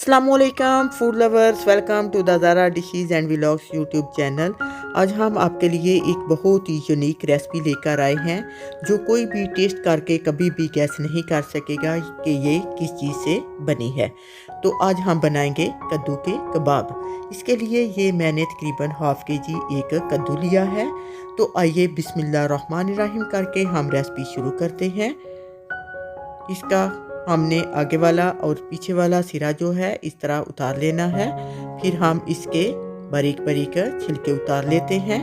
अस्सलामुअलैकुम food lovers, welcome to the Zara dishes and vlogs YouTube channel. आज हम आपके लिए एक बहुत ही यूनिक रेसिपी लेकर आए हैं जो कोई भी टेस्ट करके कभी भी गैस नहीं कर सकेगा कि ये किस चीज़ से बनी है। तो आज हम बनाएंगे कद्दू के कबाब। इसके लिए ये मैंने तकरीबन हाफ़ केजी एक कद्दू लिया है। तो आइए बिस्मिल्लाहिर्रहमानिर्रहीम करके हम रेसिपी शुरू करते हैं। इसका हमने आगे वाला और पीछे वाला सिरा जो है इस तरह उतार लेना है। फिर हम इसके बारीक बारीक छिलके उतार लेते हैं।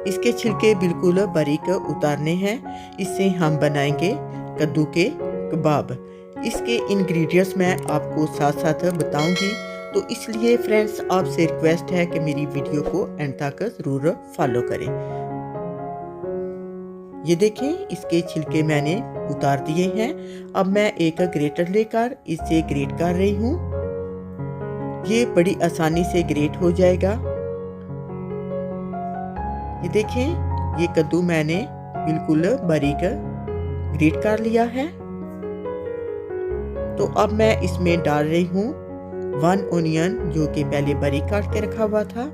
इसके छिलके बिल्कुल बारीक उतारने हैं, इससे हम बनाएंगे कद्दू के कबाब। इसके इंग्रेडिएंट्स मैं आपको साथ साथ बताऊंगी, तो इसलिए फ्रेंड्स आपसे रिक्वेस्ट है कि मेरी वीडियो को एंड तक ज़रूर फॉलो करें। ये देखें, इसके छिलके मैंने उतार दिए हैं। अब मैं एक ग्रेटर लेकर इसे ग्रेट कर रही हूँ। ये बड़ी आसानी से ग्रेट हो जाएगा। ये देखें, ये कद्दू मैंने बिल्कुल बारीक ग्रेट कर लिया है। तो अब मैं इसमें डाल रही हूँ 1 ओनियन जो कि पहले बारीक काट के रखा हुआ था,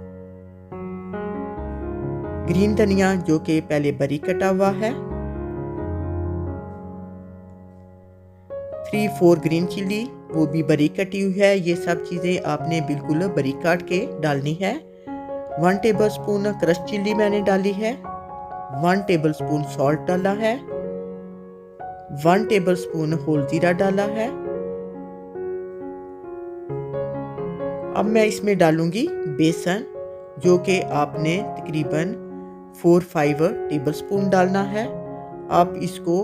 ग्रीन धनिया जो कि पहले बारीक कटा हुआ है, 3-4 ग्रीन चिली वो भी बारीक कटी हुई है। ये सब चीज़ें आपने बिल्कुल बारीक काट के डालनी है। 1 टेबलस्पून क्रश चिली मैंने डाली है, 1 टेबलस्पून सॉल्ट डाला है, 1 टेबलस्पून होल जीरा डाला है। अब मैं इसमें डालूंगी बेसन जो कि आपने तकरीबन 4-5 टेबलस्पून डालना है। आप इसको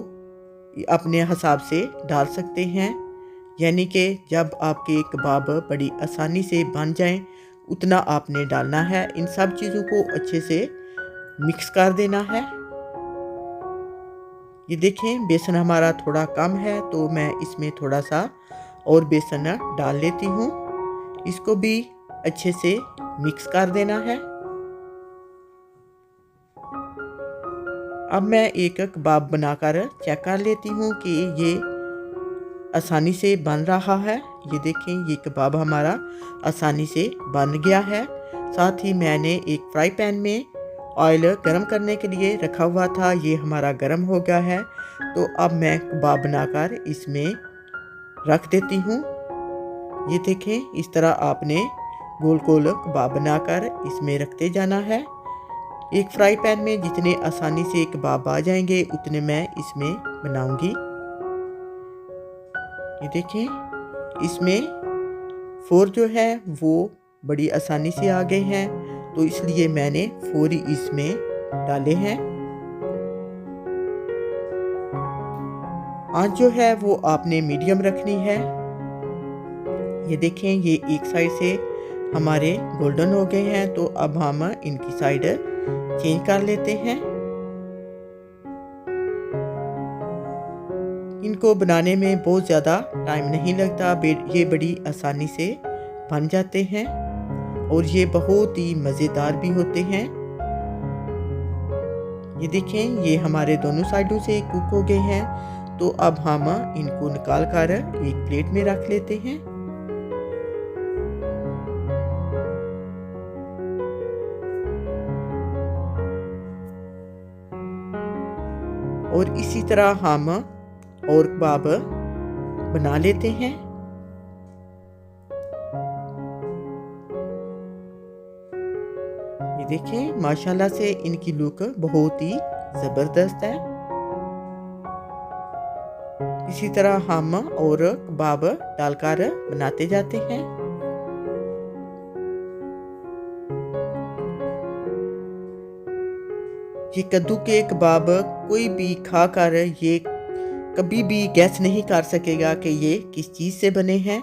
अपने हिसाब से डाल सकते हैं, यानी कि जब आपके कबाब बड़ी आसानी से बन जाएं उतना आपने डालना है। इन सब चीज़ों को अच्छे से मिक्स कर देना है। ये देखें, बेसन हमारा थोड़ा कम है तो मैं इसमें थोड़ा सा और बेसन डाल लेती हूँ। इसको भी अच्छे से मिक्स कर देना है। अब मैं एक कबाब बनाकर चेक कर लेती हूँ कि ये आसानी से बन रहा है। ये देखें, ये कबाब हमारा आसानी से बन गया है। साथ ही मैंने एक फ्राई पैन में ऑयल गरम करने के लिए रखा हुआ था, ये हमारा गरम हो गया है। तो अब मैं कबाब बनाकर इसमें रख देती हूँ। ये देखें, इस तरह आपने गोल गोल कबाब बनाकर इसमें रखते जाना है। एक फ्राई पैन में जितने आसानी से कबाब आ जाएंगे उतने मैं इसमें बनाऊंगी। ये देखें, इसमें 4 जो है वो बड़ी आसानी से आ गए हैं, तो इसलिए मैंने 4 ही इसमें डाले हैं। आंच जो है वो आपने मीडियम रखनी है। ये देखें, ये एक साइड से हमारे गोल्डन हो गए हैं, तो अब हम इनकी साइड चेंज कर लेते हैं। इनको बनाने में बहुत ज़्यादा टाइम नहीं लगता, ये बड़ी आसानी से बन जाते हैं और ये बहुत ही मज़ेदार भी होते हैं। ये देखें, ये हमारे दोनों साइडों से कुक हो गए हैं। तो अब हम इनको निकाल कर एक प्लेट में रख लेते हैं। और इसी तरह हम और कबाब बना लेते हैं। ये देखें, माशाल्लाह से इनकी लुक बहुत ही ज़बरदस्त है। इसी तरह हम और कबाब डालकर बनाते जाते हैं। ये कद्दू के कबाब कोई भी खाकर ये कभी भी गैस नहीं कर सकेगा कि ये किस चीज़ से बने हैं।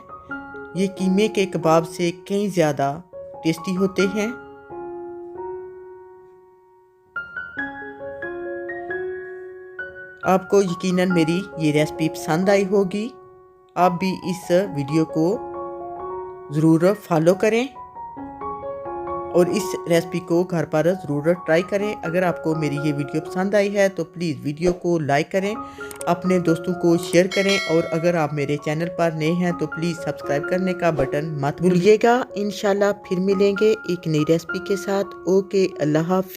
ये कीमे के कबाब से कहीं ज़्यादा टेस्टी होते हैं। आपको यकीनन मेरी ये रेसिपी पसंद आई होगी। आप भी इस वीडियो को ज़रूर फॉलो करें और इस रेसिपी को घर पर ज़रूर ट्राई करें। अगर आपको मेरी ये वीडियो पसंद आई है तो प्लीज़ वीडियो को लाइक करें, अपने दोस्तों को शेयर करें और अगर आप मेरे चैनल पर नए हैं तो प्लीज़ सब्सक्राइब करने का बटन मत भूलिएगा। इंशाल्लाह फिर मिलेंगे एक नई रेसिपी के साथ। ओके, अल्लाह हाफ़िज़।